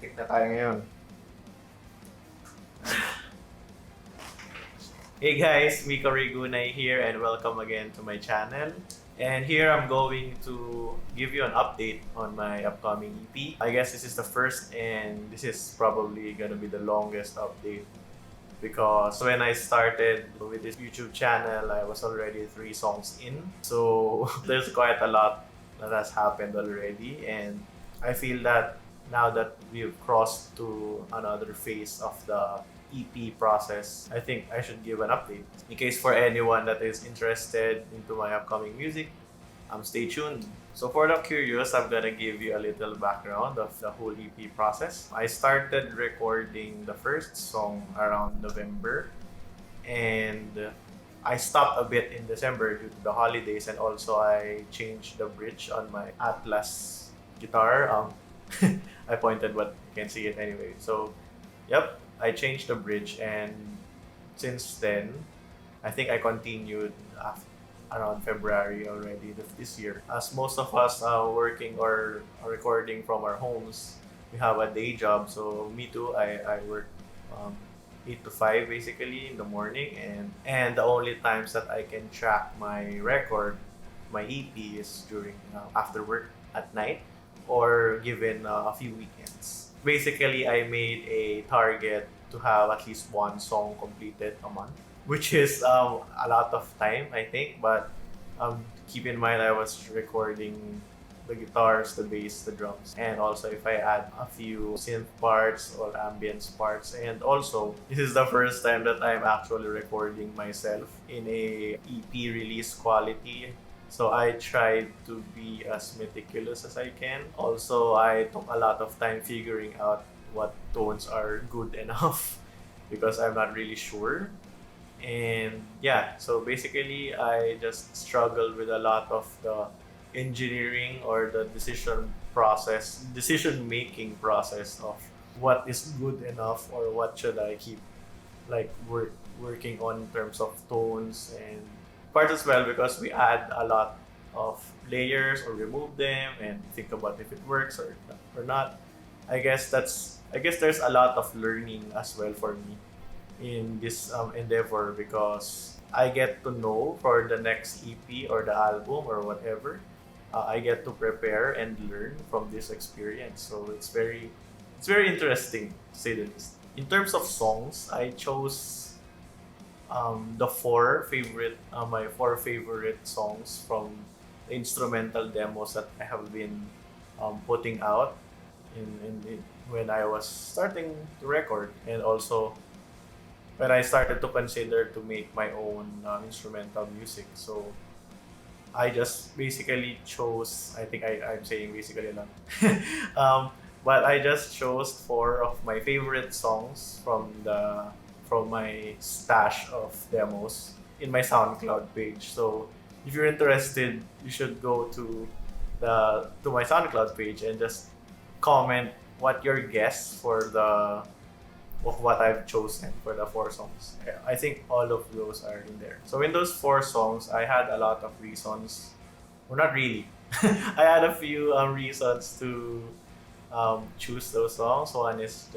Tik na tayo ngayon. Hey guys, Mico Rigunay here and welcome again to my channel. And here I'm going to give you an update on my upcoming EP. I guess this is the first and this is probably gonna be the longest update because when I started with this YouTube channel, I was already 3 songs in. So there's quite a lot that has happened already, and I feel that now that we've crossed to another phase of the EP process, I think I should give an update. In case for anyone that is interested into my upcoming music, stay tuned. So for the curious, I'm gonna give you a little background of the whole EP process. I started recording the first song around November, and I stopped a bit in December due to the holidays, and also I changed the bridge on my Atlas guitar. I pointed, but you can see it anyway. So, yep, I changed the bridge, and since then, I think I continued around February already this year. As most of us are working or are recording from our homes, we have a day job. So me too, I work 8 to 5 basically in the morning, and the only times that I can track my record, my EP, is during after work at night or given a few weekends. Basically, I made a target to have at least 1 song completed a month, which is a lot of time, I think. But keep in mind, I was recording the guitars, the bass, the drums, and also if I add a few synth parts or ambience parts. And also, this is the first time that I'm actually recording myself in a EP release quality. So I tried to be as meticulous as I can. Also, I took a lot of time figuring out what tones are good enough because I'm not really sure. And yeah, so basically I just struggled with a lot of the engineering or the decision making process of what is good enough or what should I keep like working on in terms of tones and parts as well, because we add a lot of layers or remove them and think about if it works or not. I guess there's a lot of learning as well for me in this endeavor, because I get to know for the next EP or the album or whatever. I get to prepare and learn from this experience. So it's very interesting to say the least. In terms of songs, I chose the my 4 favorite songs from the instrumental demos that I have been putting out when I was starting to record, and also when I started to consider to make my own instrumental music. So I just basically chose, I think I'm saying basically a lot. But I just chose 4 of my favorite songs from my stash of demos in my SoundCloud page. So if you're interested, you should go to my SoundCloud page and just comment what your guess for the of what I've chosen for the 4 songs. I think all of those are in there. So in those 4 songs, I had a lot of reasons. Well, not really. I had a few reasons to choose those songs. One is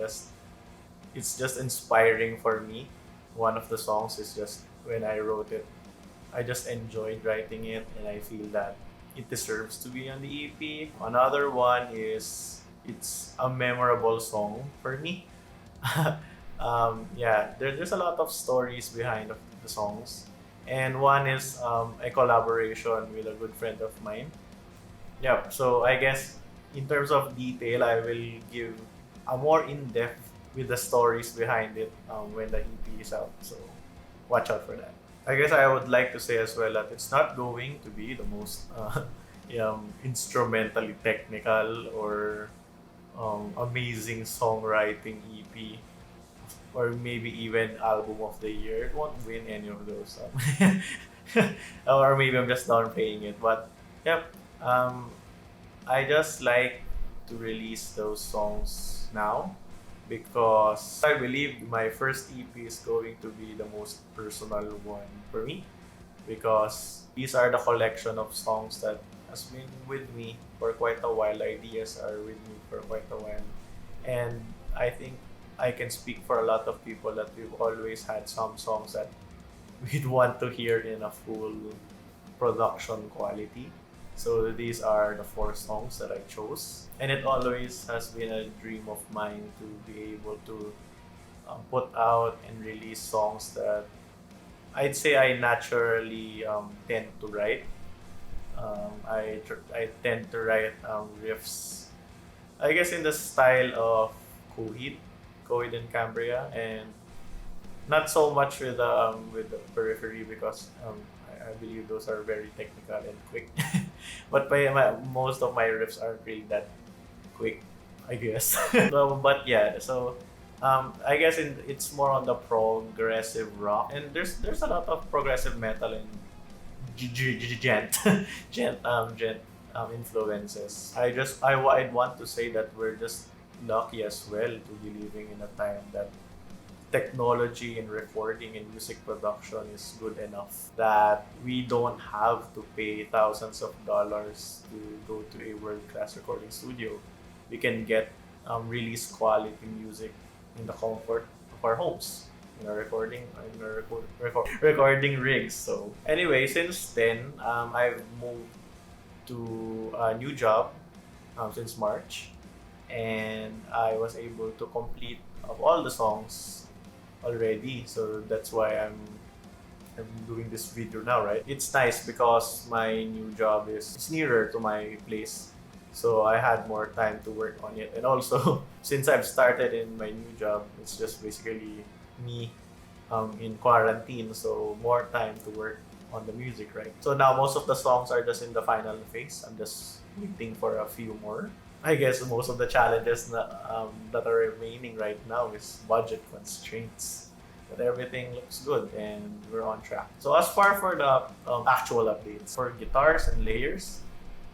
it's just inspiring for me. One of the songs is just when I wrote it, I just enjoyed writing it, and I feel that it deserves to be on the EP. Another one is it's a memorable song for me. Yeah, there's a lot of stories behind the songs, and one is a collaboration with a good friend of mine. Yeah, so I guess in terms of detail, I will give a more in depth with the stories behind it when the EP is out. So watch out for that. I guess I would like to say as well that it's not going to be the most instrumentally technical or amazing songwriting EP, or maybe even album of the year. It won't win any of those. Or maybe I'm just downplaying it. But yep, I just like to release those songs now because I believe my first EP is going to be the most personal one for me, because these are the collection of songs that has been with me for quite a while. Ideas are with me for quite a while, And I think I can speak for a lot of people that we've always had some songs that we'd want to hear in a full production quality. So these are the four songs that I chose, and it always has been a dream of mine to be able to put out and release songs that I'd say I naturally tend to write. I tend to write riffs, I guess, in the style of Coheed, Coheed and Cambria, and not so much with the periphery because I believe those are very technical and quick. But most of my riffs aren't really that quick, I guess. But yeah, so I guess it's more on the progressive rock, and there's a lot of progressive metal and gent gent influences. I'd want to say that we're just lucky as well to be living in a time that technology in recording and music production is good enough that we don't have to pay thousands of dollars to go to a world-class recording studio. We can get release quality music in the comfort of our homes, recording rigs. So anyway, since then, I've moved to a new job since March, and I was able to complete of all the songs already. So that's why I'm doing this video now, right? It's nice because my new job is it's nearer to my place. So I had more time to work on it. And also, since I've started in my new job, it's just basically me in quarantine. So more time to work on the music, right? So now most of the songs are just in the final phase. I'm just waiting for a few more. I guess most of the challenges that are remaining right now is budget constraints. But everything looks good and we're on track. So as far for the actual updates, for guitars and layers,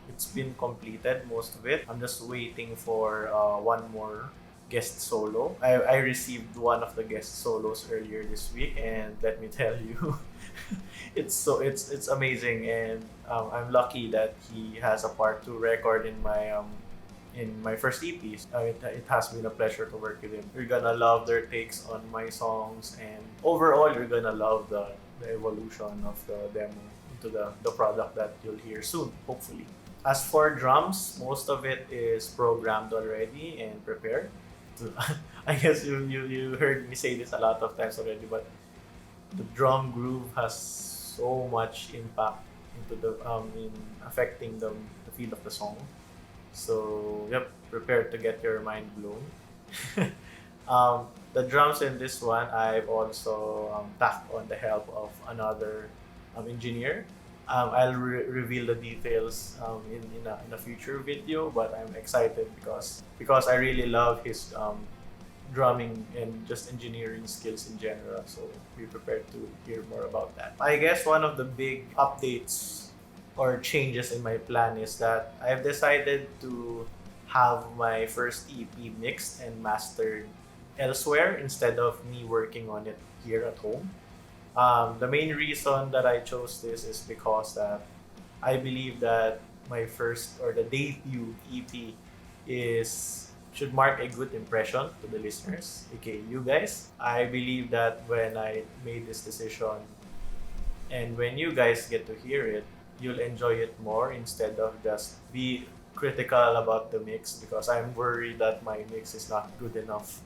it's been completed, most of it. I'm just waiting for one more guest solo. I received one of the guest solos earlier this week, and let me tell you, it's amazing, and I'm lucky that he has a part to record in my first EPs. It has been a pleasure to work with him. You're gonna love their takes on my songs, and overall, you're gonna love the evolution of the demo into the product that you'll hear soon, hopefully. As for drums, most of it is programmed already and prepared. I guess you heard me say this a lot of times already, but the drum groove has so much impact into the in affecting the feel of the song. So yep, prepare to get your mind blown. The drums in this one, I've also tacked on the help of another engineer. I'll reveal the details in a future video, but I'm excited because I really love his drumming and just engineering skills in general. So be prepared to hear more about that. I guess one of the big updates or changes in my plan is that I've decided to have my first EP mixed and mastered elsewhere instead of me working on it here at home. The main reason that I chose this is because that I believe that my first or the debut EP should mark a good impression to the listeners, aka you guys. I believe that when I made this decision and when you guys get to hear it, you'll enjoy it more instead of just be critical about the mix, because I'm worried that my mix is not good enough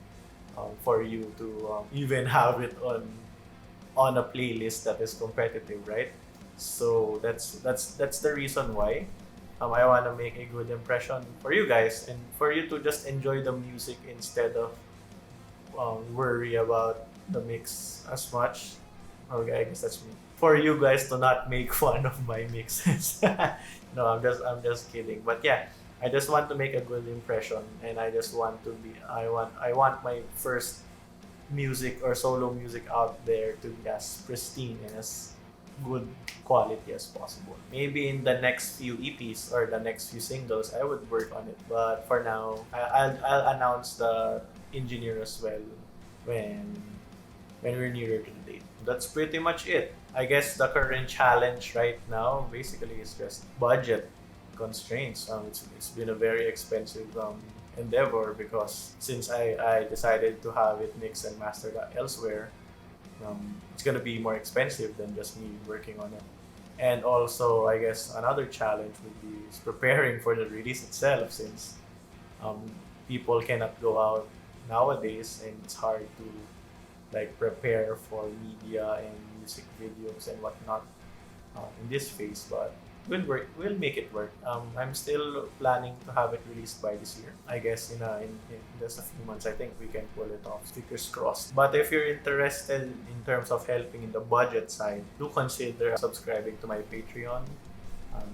for you to even have it on a playlist that is competitive, right? So that's the reason why I want to make a good impression for you guys and for you to just enjoy the music instead of worry about the mix as much. Okay, I guess that's me. For you guys to not make fun of my mixes. No, I'm just kidding. But yeah, I just want to make a good impression, and I just want to be I want my first music or solo music out there to be as pristine and as good quality as possible. Maybe in the next few EPs or the next few singles, I would work on it. But for now, I'll announce the engineer as well when we're nearer to the date. That's pretty much it. I guess the current challenge right now basically is just budget constraints. It's been a very expensive endeavor, because since I decided to have it mixed and mastered elsewhere, it's gonna be more expensive than just me working on it. And also, I guess another challenge would be is preparing for the release itself, since um, people cannot go out nowadays, and it's hard to like prepare for media and music videos and whatnot in this phase. But we'll work. We'll make it work. I'm still planning to have it released by this year. I guess in just a few months, I think we can pull it off. Fingers crossed. But if you're interested in terms of helping in the budget side, do consider subscribing to my Patreon.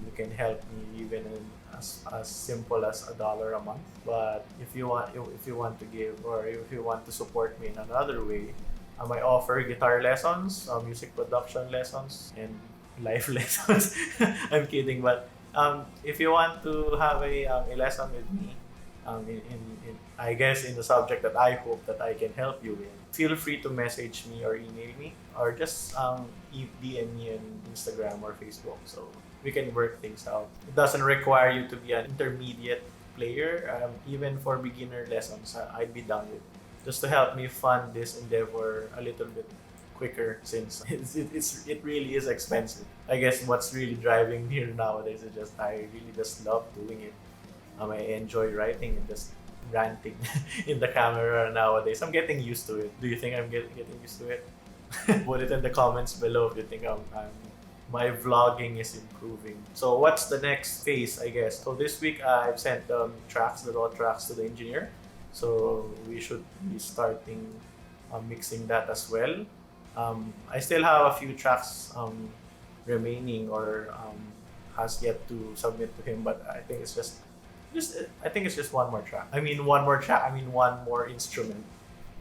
You can help me even in as simple as $1 a month. But if you want to give, or if you want to support me in another way, I offer guitar lessons, music production lessons, and life lessons. I'm kidding, but if you want to have a lesson with me, I guess in the subject that I hope that I can help you with, feel free to message me or email me, or just DM me on Instagram or Facebook, so we can work things out. It doesn't require you to be an intermediate player. Even for beginner lessons, I'd be down with, just to help me fund this endeavor a little bit quicker, since it really is expensive. I guess what's really driving me here nowadays is just I really just love doing it. I enjoy writing and just ranting in the camera nowadays. I'm getting used to it. Do you think I'm getting used to it? Put it in the comments below if you think my vlogging is improving. So what's the next phase, I guess? So this week I've sent the raw tracks to the engineer. So we should be starting mixing that as well. I still have a few tracks remaining, or has yet to submit to him, but I think it's just one more track. I mean one more instrument.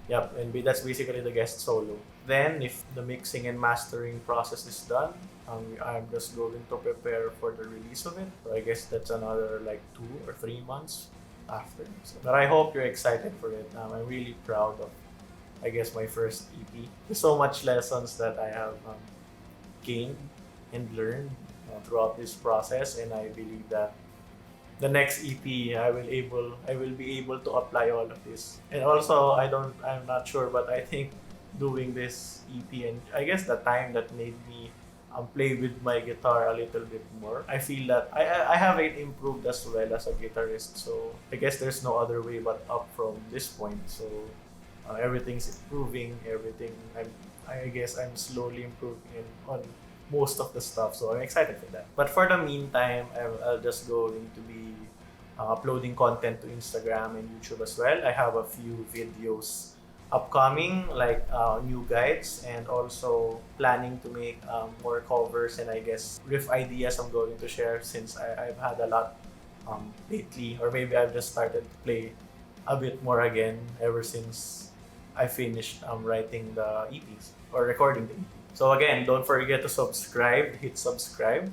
Yep, and that's basically the guest solo. Then, if the mixing and mastering process is done, I'm just going to prepare for the release of it. So I guess that's another like 2 or 3 months after. So, but I hope you're excited for it. I'm really proud of, I guess, my first EP. There's so much lessons that I have gained and learned throughout this process, and I believe that the next EP I will be able to apply all of this. And also, I'm not sure, but I think doing this EP, and I guess the time that made me play with my guitar a little bit more, I feel that I have it improved as well as a guitarist. So I guess there's no other way but up from this point. So everything's improving. I guess I'm slowly improving on most of the stuff. So I'm excited for that. But for the meantime, I'll just going to be uploading content to Instagram and YouTube as well. I have a few videos upcoming, like new guides, and also planning to make more covers and I guess riff ideas I'm going to share, since I've had a lot lately, or maybe I've just started to play a bit more again ever since I finished writing the EPs or recording the EP. So again, don't forget to subscribe, hit subscribe.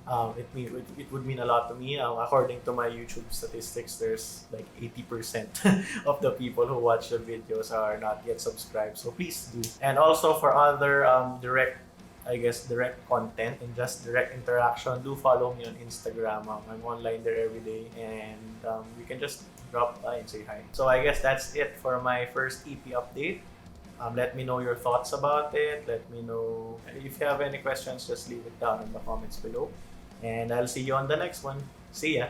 It would mean a lot to me. According to my YouTube statistics, there's like 80% of the people who watch the videos are not yet subscribed. So please do. And also for other direct content and just direct interaction, do follow me on Instagram. I'm online there every day, and we can just drop by and say hi. So I guess that's it for my first EP update. Let me know your thoughts about it. Let me know if you have any questions, just leave it down in the comments below. And I'll see you on the next one. See ya!